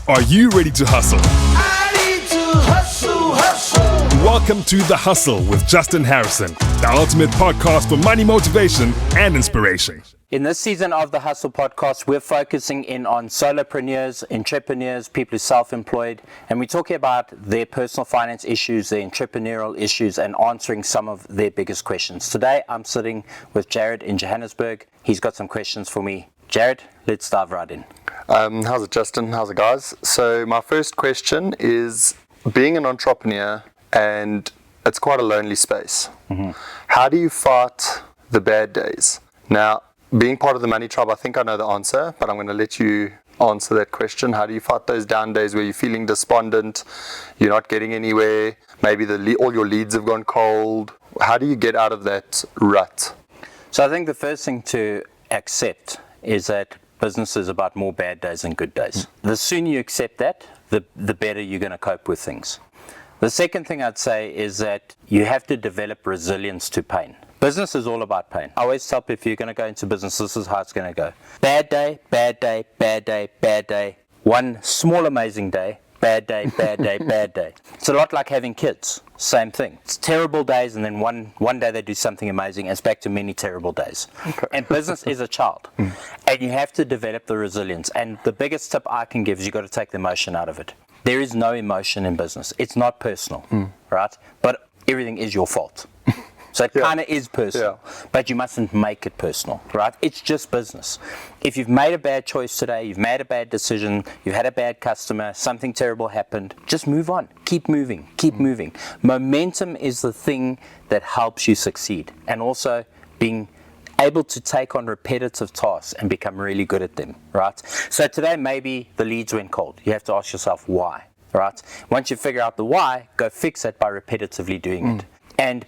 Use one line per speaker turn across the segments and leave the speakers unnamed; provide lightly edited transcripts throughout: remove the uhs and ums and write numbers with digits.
Are you ready to hustle?
I need to hustle.
Welcome to The Hustle with Justin Harrison, the ultimate podcast for money motivation and inspiration.
In this season of the Hustle podcast, we're focusing in on solopreneurs, entrepreneurs, people who are self-employed, and we're talking about their personal finance issues, their entrepreneurial issues, and answering some of their biggest questions. Today, I'm sitting with Jared in Johannesburg. He's got some questions for me. Jared, let's dive right in.
How's it, Justin? How's it, guys? So my first question is, being an entrepreneur, and it's quite a lonely space. How do you fight the bad days? Now, being part of the Money Tribe, I think I know the answer, but I'm going to let you answer that question. How do you fight those down days where you're feeling despondent, you're not getting anywhere, maybe all your leads have gone cold? How do you get out of that rut?
So I think the first thing to accept is that business is about more bad days than good days. The sooner you accept that, the better you're going to cope with things. The second thing I'd say is that you have to develop resilience to pain. Business is all about pain. I always tell people, if you're going to go into business, this is how it's going to go. Bad day, bad day, bad day, bad day. One small amazing day, bad day, bad day, bad day. It's a lot like having kids. Same thing. It's terrible days, and then one day they do something amazing, and it's back to many terrible days. Okay. And business is a child. And you have to develop the resilience. And the biggest tip I can give is you've got to take the emotion out of it. There is no emotion in business. It's not personal, right? But everything is your fault. So it kind of is personal, but you mustn't make it personal, right? It's just business. If you've made a bad choice today, you've made a bad decision, you've had a bad customer, something terrible happened, just move on. Keep moving, keep moving. Momentum is the thing that helps you succeed, and also being able to take on repetitive tasks and become really good at them, right? So today maybe the leads went cold. You have to ask yourself why, right? Once you figure out the why, go fix it by repetitively doing it. And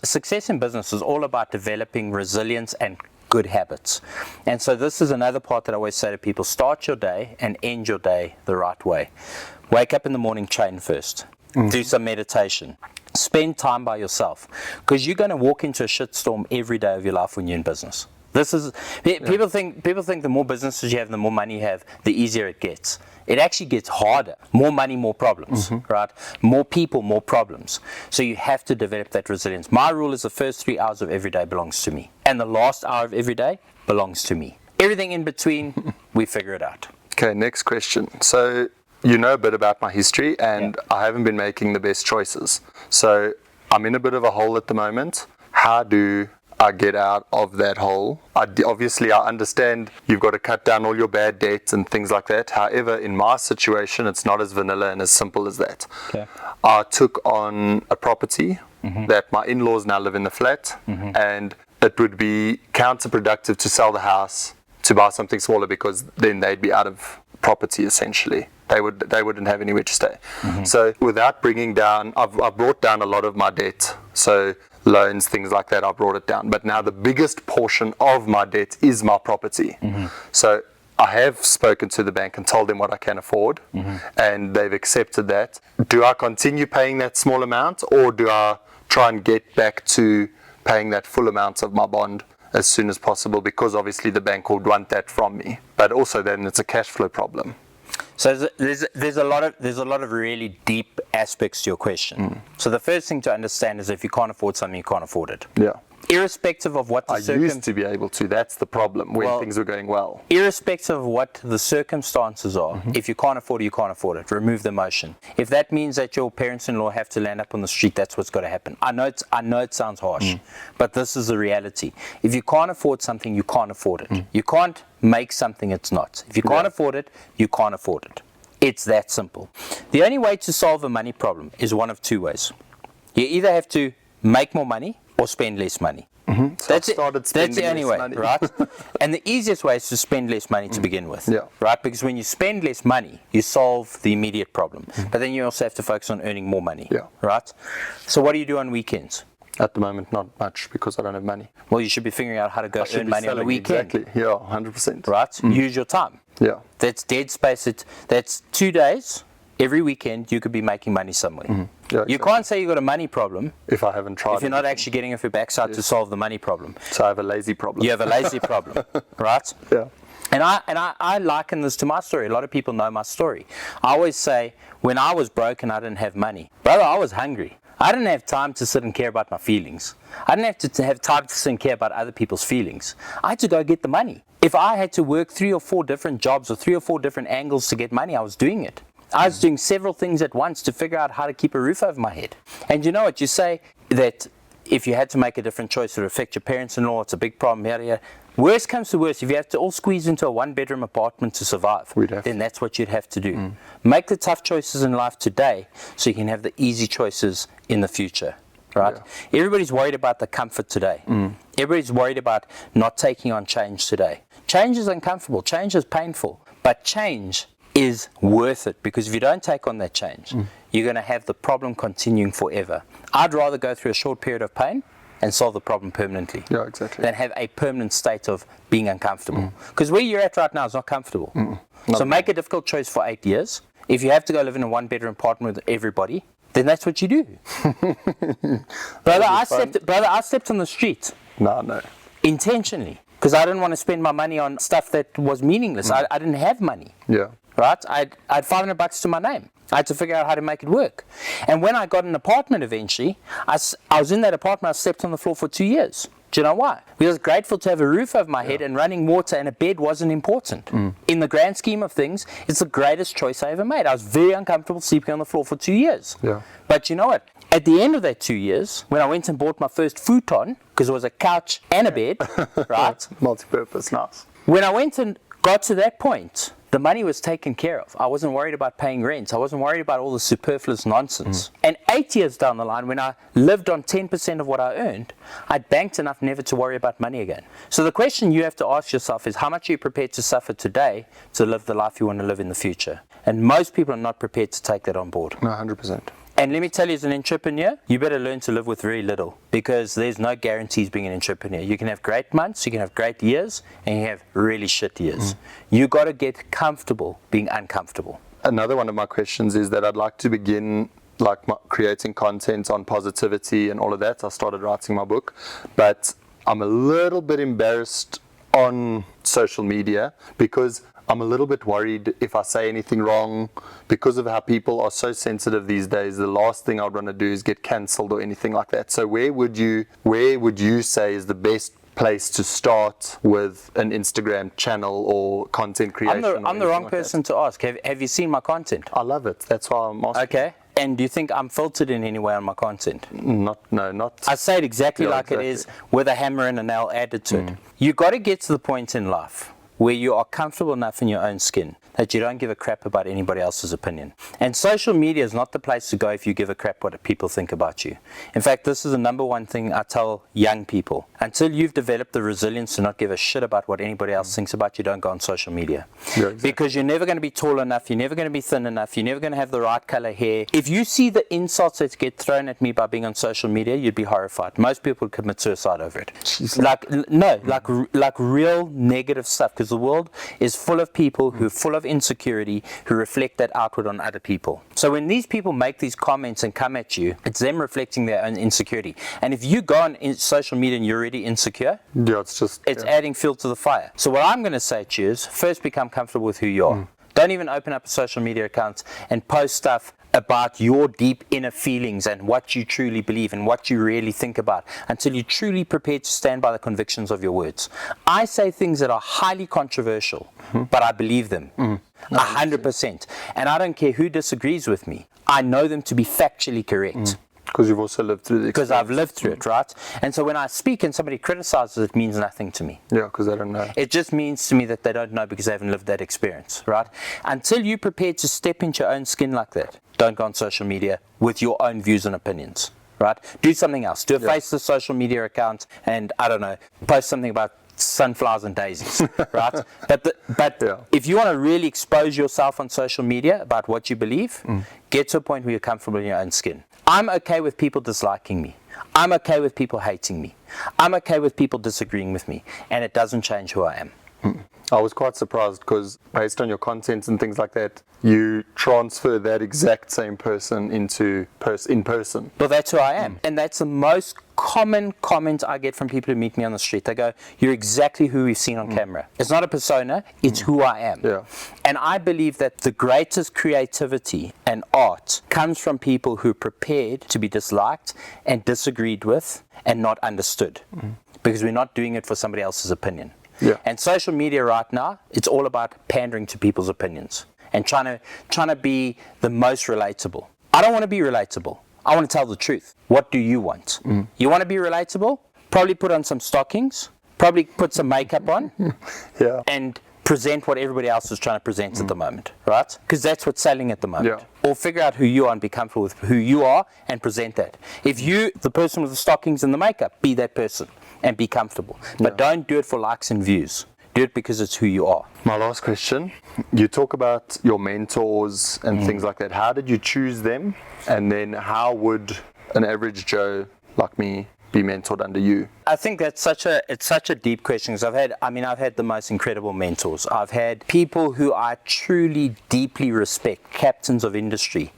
success in business is all about developing resilience and good habits. And so this is another part that I always say to people: start your day and end your day the right way. Wake up in the morning, train first. Do some meditation. Spend time by yourself, because you're going to walk into a shitstorm every day of your life when you're in business. People think the more businesses you have, the more money you have, the easier it gets. It actually gets harder. More money, more problems, right? More people, more problems. So you have to develop that resilience. My rule is the first 3 hours of every day belongs to me, and the last hour of every day belongs to me. Everything in between, we figure it out.
Okay, next question. So you know a bit about my history, and I haven't been making the best choices. So I'm in a bit of a hole at the moment. How do I get out of that hole? Obviously, I understand you've got to cut down all your bad debts and things like that. However, in my situation, it's not as vanilla and as simple as that. Okay. I took on a property that my in-laws now live in the flat, and it would be counterproductive to sell the house to buy something smaller, because then they'd be out of property essentially. They wouldn't have anywhere to stay. So without bringing down, I've brought down a lot of my debt. So loans, things like that, I brought it down. But now the biggest portion of my debt is my property. So I have spoken to the bank and told them what I can afford, and they've accepted that. Do I continue paying that small amount, or do I try and get back to paying that full amount of my bond as soon as possible? Because obviously the bank would want that from me, but also then it's a cash flow problem.
So there's a lot of really deep aspects to your question. So the first thing to understand is, if you can't afford something, you can't afford it. Yeah. Irrespective of what the
I used to be able to. That's the problem when things were going well.
Irrespective of what the circumstances are, if you can't afford it, you can't afford it. Remove the emotion. If that means that your parents-in-law have to land up on the street, that's what's got to happen. I know it sounds harsh, but this is the reality. If you can't afford something, you can't afford it. You can't make something it's not. If you can't afford it, you can't afford it. It's that simple. The only way to solve a money problem is one of two ways. You either have to make more money or spend less money.
So that's the
only way, right? And the easiest way is to spend less money to begin with, right? Because when you spend less money, you solve the immediate problem. But then you also have to focus on earning more money, right? So what do you do on weekends?
At the moment, not much, because I don't have money.
Well, you should be figuring out how to go earn money on the weekend.
Exactly, 100%.
Right? Use your time.
Yeah.
That's dead space. That's 2 days. Every weekend, you could be making money somewhere. Yeah, exactly. You can't say you've got a money problem
if I haven't tried.
If you're not actually getting off your backside to solve the money problem.
So I have a lazy problem.
You have a lazy problem, right?
Yeah.
And I liken this to my story. A lot of people know my story. I always say, when I was broke and I didn't have money, brother, I was hungry. I didn't have time to sit and care about my feelings. I didn't have to have time to sit and care about other people's feelings. I had to go get the money. If I had to work 3 or 4 different jobs or 3 or 4 different angles to get money, I was doing it. I was doing several things at once to figure out how to keep a roof over my head. And you know what? You say that if you had to make a different choice, it would affect your parents-in-law, it's a big problem, yada, yada. Worst comes to worst, if you have to all squeeze into a 1-bedroom apartment to survive, then that's what you'd have to do. Make the tough choices in life today so you can have the easy choices in the future, right? Yeah. Everybody's worried about the comfort today. Everybody's worried about not taking on change today. Change is uncomfortable, change is painful, but change is worth it, because if you don't take on that change, you're going to have the problem continuing forever. I'd rather go through a short period of pain and solve the problem permanently than have a permanent state of being uncomfortable. Because where you're at right now is not comfortable. So make a difficult choice for 8 years. If you have to go live in a 1-bedroom apartment with everybody, then that's what you do. Brother, I slept on the street.
No.
Intentionally. Because I didn't want to spend my money on stuff that was meaningless. I didn't have money.
Yeah.
Right? I had $500 to my name. I had to figure out how to make it work. And when I got an apartment eventually, I was in that apartment, I slept on the floor for 2 years. Do you know why? Because I was grateful to have a roof over my head, and running water and a bed wasn't important. In the grand scheme of things, it's the greatest choice I ever made. I was very uncomfortable sleeping on the floor for 2 years.
Yeah.
But you know what? At the end of that 2 years, when I went and bought my first futon, because it was a couch and a bed, right?
Multi-purpose, nice.
When I went and got to that point, the money was taken care of. I wasn't worried about paying rent. I wasn't worried about all the superfluous nonsense. And 8 years down the line, when I lived on 10% of what I earned, I'd banked enough never to worry about money again. So the question you have to ask yourself is, how much are you prepared to suffer today to live the life you want to live in the future? And most people are not prepared to take that on board.
No, 100%.
And let me tell you, as an entrepreneur, you better learn to live with very little, because there's no guarantees being an entrepreneur. You can have great months, you can have great years, and you have really shit years. You got to get comfortable being uncomfortable.
Another one of my questions is that I'd like to begin creating content on positivity and all of that. I started writing my book, but I'm a little bit embarrassed on social media because I'm a little bit worried if I say anything wrong. Because of how people are so sensitive these days, the last thing I'd want to do is get cancelled or anything like that. So where would you say is the best place to start with an Instagram channel or content creation?
I'm the wrong person to ask. Have you seen my content?
I love it. That's why I'm asking.
Okay. And do you think I'm filtered in any way on my content?
Not.
I say it exactly it is, with a hammer and a nail added to it. You got to get to the point in life where you are comfortable enough in your own skin that you don't give a crap about anybody else's opinion. And social media is not the place to go if you give a crap what people think about you. In fact, this is the number one thing I tell young people. Until you've developed the resilience to not give a shit about what anybody else thinks about you, don't go on social media. Yeah, exactly. Because you're never going to be tall enough, you're never going to be thin enough, you're never going to have the right color hair. If you see the insults that get thrown at me by being on social media, you'd be horrified. Most people would commit suicide over it. Like real negative stuff, because the world is full of people who are full of insecurity, who reflect that outward on other people. So when these people make these comments and come at you, it's them reflecting their own insecurity. And if you go on social media and you're already insecure, it's adding fuel to the fire. So what I'm going to say to you is, first become comfortable with who you are. Don't even open up a social media account and post stuff about your deep inner feelings and what you truly believe and what you really think about until you're truly prepared to stand by the convictions of your words. I say things that are highly controversial, but I believe them 100%. And I don't care who disagrees with me. I know them to be factually correct.
Because you've also lived through the experience.
Because I've lived through it, right? And so when I speak and somebody criticizes, it means nothing to me.
Yeah, because they don't know.
It just means to me that they don't know because they haven't lived that experience, right? Until you're prepared to step into your own skin like that, don't go on social media with your own views and opinions, right? Do something else. Do a faceless social media account and, I don't know, post something about sunflowers and daisies, right? But if you want to really expose yourself on social media about what you believe, get to a point where you're comfortable in your own skin. I'm okay with people disliking me. I'm okay with people hating me. I'm okay with people disagreeing with me. And it doesn't change who I am.
I was quite surprised because based on your content and things like that, you transfer that exact same person into in person.
Well, that's who I am. And that's the most common comment I get from people who meet me on the street. They go, you're exactly who we've seen on camera. It's not a persona, it's who I am.
Yeah.
And I believe that the greatest creativity and art comes from people who are prepared to be disliked and disagreed with and not understood. Because we're not doing it for somebody else's opinion.
Yeah.
And social media right now, it's all about pandering to people's opinions and trying to be the most relatable. I don't want to be relatable. I want to tell the truth. What do you want? You want to be relatable? Probably put on some stockings, probably put some makeup on,
Yeah.
and present what everybody else is trying to present at the moment, right? Because that's what's selling at the moment.
Yeah.
Or figure out who you are and be comfortable with who you are and present that. If you, the person with the stockings and the makeup, be that person and be comfortable. But don't do it for likes and views. Do it because it's who you are.
My last question, you talk about your mentors and things like that. How did you choose them? And then how would an average Joe like me be mentored under you?
I think that's such a deep question, because I've had the most incredible mentors. I've had people who I truly deeply respect, captains of industry.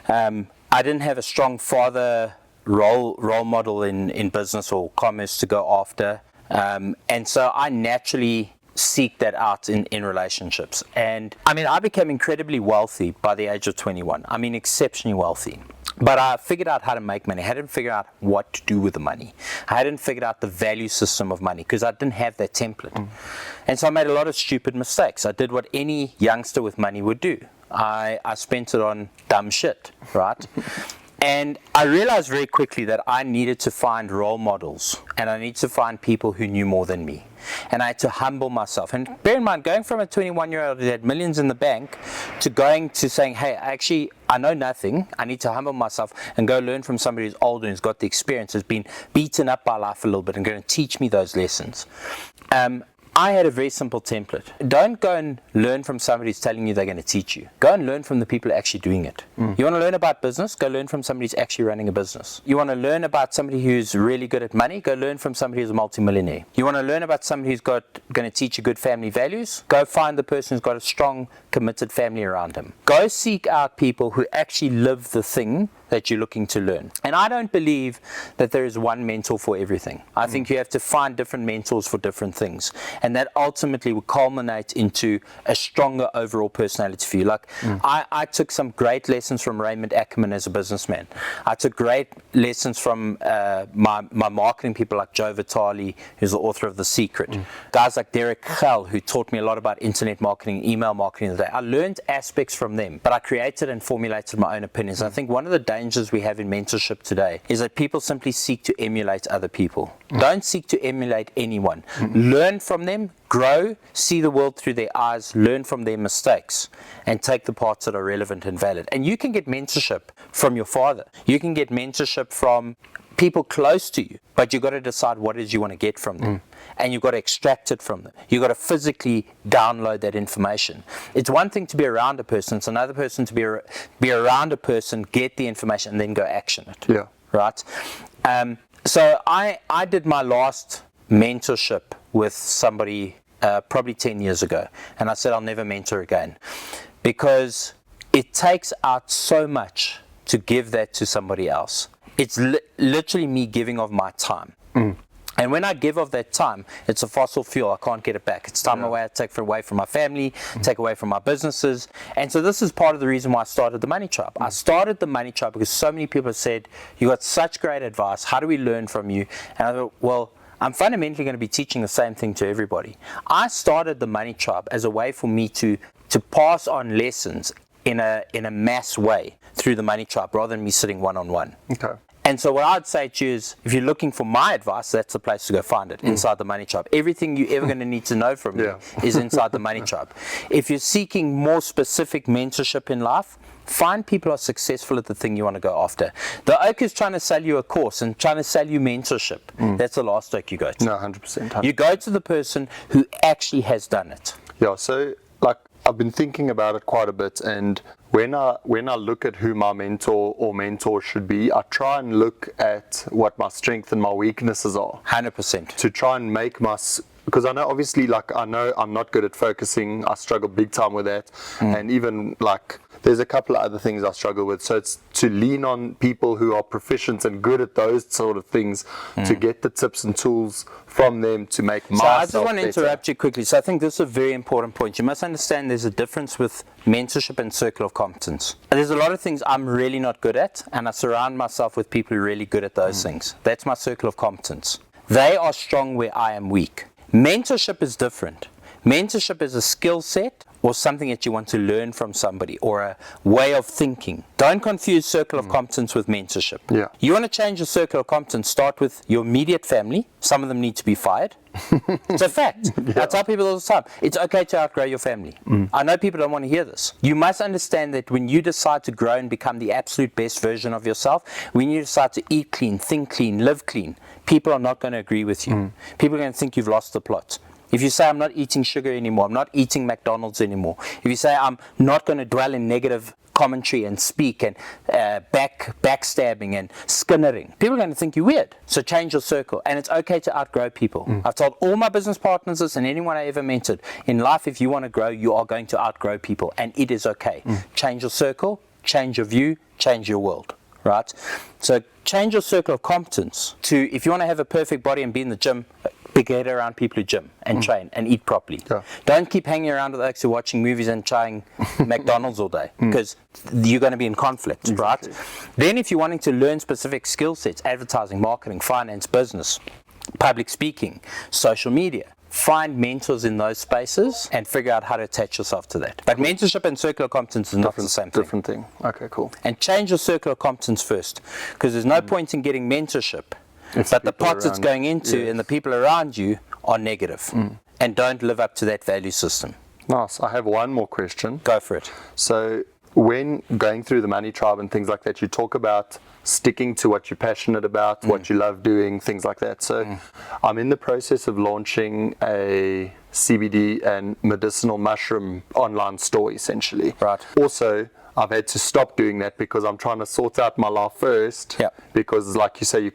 I didn't have a strong father role model in business or commerce to go after, and so I naturally seek that out in relationships. And I became incredibly wealthy by the age of 21. Exceptionally wealthy. But I figured out how to make money. I hadn't figured out what to do with the money. I hadn't figured out the value system of money because I didn't have that template. And so I made a lot of stupid mistakes. I did what any youngster with money would do. I spent it on dumb shit, right? And I realized very quickly that I needed to find role models, and I needed to find people who knew more than me. And I had to humble myself. And bear in mind, going from a 21-year-old who had millions in the bank to saying, hey, actually, I know nothing. I need to humble myself and go learn from somebody who's older and who's got the experience, has been beaten up by life a little bit and going to teach me those lessons. I had a very simple template. Don't go and learn from somebody who's telling you they're going to teach you. Go and learn from the people actually doing it. You want to learn about business? Go learn from somebody who's actually running a business. You want to learn about somebody who's really good at money? Go learn from somebody who's a multimillionaire. You want to learn about somebody who's going to teach you good family values? Go find the person who's got a strong, committed family around him. Go seek out people who actually live the thing that you're looking to learn. And I don't believe that there is one mentor for everything. I think you have to find different mentors for different things. And that ultimately will culminate into a stronger overall personality for you. Like, I took some great lessons from Raymond Ackerman as a businessman. I took great lessons from my marketing people like Joe Vitale, who's the author of The Secret. Guys like Derek Gell, who taught me a lot about internet marketing, email marketing today. I learned aspects from them, but I created and formulated my own opinions. I think one of the dangers we have in mentorship today is that people simply seek to emulate other people. Don't seek to emulate anyone. Learn from them, grow, see the world through their eyes, learn from their mistakes, and take the parts that are relevant and valid. And you can get mentorship from your father. You can get mentorship from people close to you, but you've got to decide what it is you want to get from them. And you've got to extract it from them. You've got to physically download that information. It's one thing to be around a person, it's another person to be around a person, get the information, and then go action it.
Yeah.
Right? So I did my last mentorship with somebody probably 10 years ago, and I said I'll never mentor again, because it takes out so much to give that to somebody else. It's literally me giving of my time. And when I give of that time, it's a fossil fuel. I can't get it back. It's time away I take away from my family, take away from my businesses. And so this is part of the reason why I started the Money Tribe. I started the Money Tribe because so many people have said, you got such great advice. How do we learn from you? And I thought, well, I'm fundamentally going to be teaching the same thing to everybody. I started the Money Tribe as a way for me to pass on lessons in a mass way through the Money Tribe rather than me sitting one-on-one.
Okay.
And so what I'd say to you is, if you're looking for my advice, that's the place to go find it, inside the Money Tribe. Everything you're ever going to need to know from me is inside the Money Tribe. If you're seeking more specific mentorship in life, find people who are successful at the thing you want to go after. The oak is trying to sell you a course and trying to sell you mentorship. That's the last oak you go to.
No, 100%.
You go to the person who actually has done it.
Yeah, so like I've been thinking about it quite a bit, and when I look at who my mentor should be, I try and look at what my strengths and my weaknesses are.
100%.
To try and make because I know obviously, like, I know I'm not good at focusing. I struggle big time with that. And even like, there's a couple of other things I struggle with. So it's to lean on people who are proficient and good at those sort of things to get the tips and tools from them to make myself
So I just want to
better.
interrupt you quickly. So I think this is a very important point. You must understand there's a difference with mentorship and circle of competence. There's a lot of things I'm really not good at, and I surround myself with people who are really good at those things. That's my circle of competence. They are strong where I am weak. Mentorship is different. Mentorship is a skill set or something that you want to learn from somebody, or a way of thinking. Don't confuse circle of competence with mentorship.
Yeah.
You want to change your circle of competence, start with your immediate family. Some of them need to be fired. It's a fact. I tell people all the time, it's okay to outgrow your family. I know people don't want to hear this. You must understand that when you decide to grow and become the absolute best version of yourself, when you decide to eat clean, think clean, live clean, people are not going to agree with you. People are going to think you've lost the plot. If you say, I'm not eating sugar anymore, I'm not eating McDonald's anymore, if you say, I'm not going to dwell in negative commentary and speak and backstabbing and skinnering, people are going to think you're weird. So change your circle, and it's okay to outgrow people. I've told all my business partners this, and anyone I ever mentored, in life, if you want to grow, you are going to outgrow people, and it is okay. Change your circle, change your view, change your world. Right? So change your circle of competence to, if you want to have a perfect body and be in the gym, get around people who gym and train and eat properly.
Yeah.
Don't keep hanging around with folks who are watching movies and trying McDonald's all day, because you're going to be in conflict, right? Then if you're wanting to learn specific skill sets, advertising, marketing, finance, business, public speaking, social media, find mentors in those spaces and figure out how to attach yourself to that. But mentorship and circle of competence is not the same thing.
Different thing. Okay, cool.
And change your circle of competence first, because there's no point in getting mentorship but the pots it's going into and the people around you are negative and don't live up to that value system.
Nice. I have one more question.
Go for it.
So when going through the Money Tribe and things like that, you talk about sticking to what you're passionate about, what you love doing, things like that. So I'm in the process of launching a CBD and medicinal mushroom online store, essentially.
Right.
Also, I've had to stop doing that because I'm trying to sort out my life first.
Yep.
Because like you say,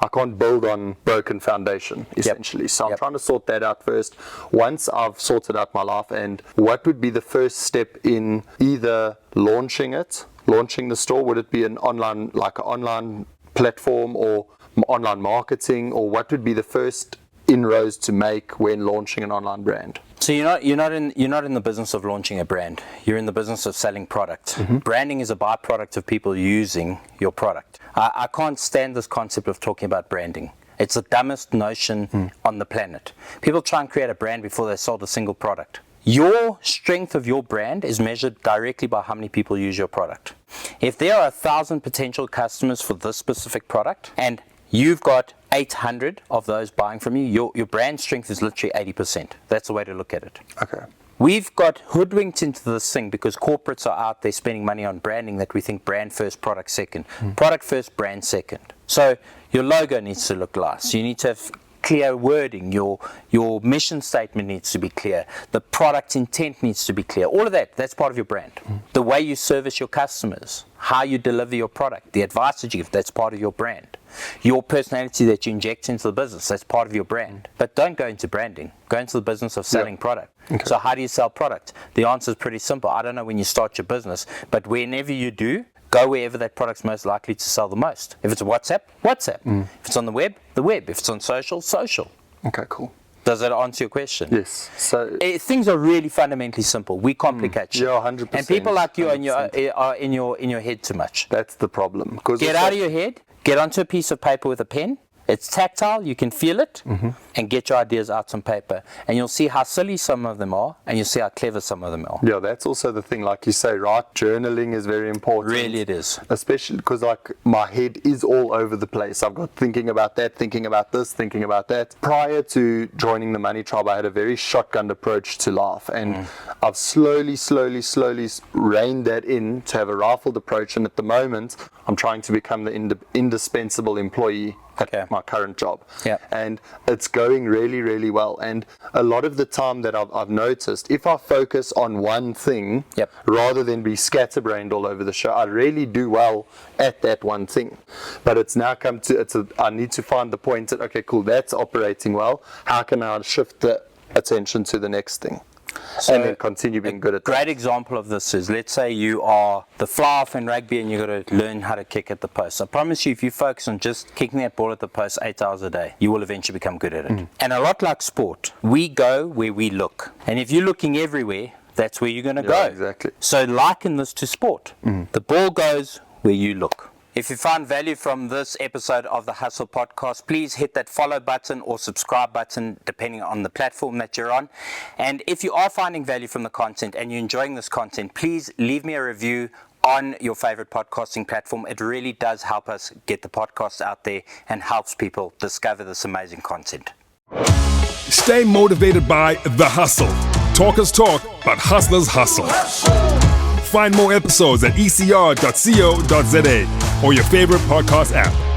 I can't build on broken foundation, essentially. So I'm trying to sort that out first. Once I've sorted out my life, and what would be the first step in either launching the store? Would it be an online platform or online marketing, or what would be the first inroads to make when launching an online brand?
So you're not in the business of launching a brand. You're in the business of selling product. Branding is a byproduct of people using your product. I can't stand this concept of talking about branding. It's the dumbest notion on the planet. People try and create a brand before they sold a single product. Your strength of your brand is measured directly by how many people use your product. If there are 1,000 potential customers for this specific product, and you've got 800 of those buying from you, your brand strength is literally 80%. That's the way to look at it.
Okay.
We've got hoodwinked into this thing because corporates are out there spending money on branding that we think brand first, product second. Product first, brand second. So your logo needs to look nice. You need to have clear wording. Your mission statement needs to be clear. The product intent needs to be clear. All of that's part of your brand. The way you service your customers, how you deliver your product, the advice that you give, that's part of your brand. Your personality that you inject into the business, that's part of your brand. But don't go into branding. Go into the business of selling product. Okay. So how do you sell product? The answer is pretty simple. I don't know when you start your business, but whenever you do, go wherever that product's most likely to sell the most. If it's WhatsApp, WhatsApp. If it's on the web, the web. If it's on social, social.
Okay, cool.
Does that answer your question?
Yes. So
things are really fundamentally simple. We complicate shit.
Yeah, 100%.
And people like you are in your head too much.
That's the problem.
Get out of your head. Get onto a piece of paper with a pen. It's tactile, you can feel it, and get your ideas out on paper. And you'll see how silly some of them are, and you'll see how clever some of them are.
Yeah, that's also the thing, like you say, right? Journaling is very important.
Really it is.
Especially because like my head is all over the place. I've got thinking about that, thinking about this, thinking about that. Prior to joining the Money Tribe, I had a very shotgun approach to life. And I've slowly reined that in to have a rifled approach. And at the moment, I'm trying to become the indispensable employee at my current job.
Yeah.
And it's going really, really well. And a lot of the time that I've noticed, if I focus on one thing,
Yep.
rather than be scatterbrained all over the show, I really do well at that one thing. But it's now come to, I need to find the point that, okay, cool, that's operating well. How can I shift the attention to the next thing?
So
and then continue being good at that.
Great example of this is, let's say you are the fly-off in rugby and you've got to learn how to kick at the post. I promise you, if you focus on just kicking that ball at the post 8 hours a day, you will eventually become good at it. And a lot like sport, we go where we look. And if you're looking everywhere, that's where you're going to go.
Exactly.
So liken this to sport. The ball goes where you look. If you found value from this episode of the Hustle Podcast, please hit that follow button or subscribe button, depending on the platform that you're on. And if you are finding value from the content and you're enjoying this content, please leave me a review on your favorite podcasting platform. It really does help us get the podcast out there and helps people discover this amazing content.
Stay motivated by The Hustle. Talkers talk, but hustlers hustle. Find more episodes at ecr.co.za or your favorite podcast app.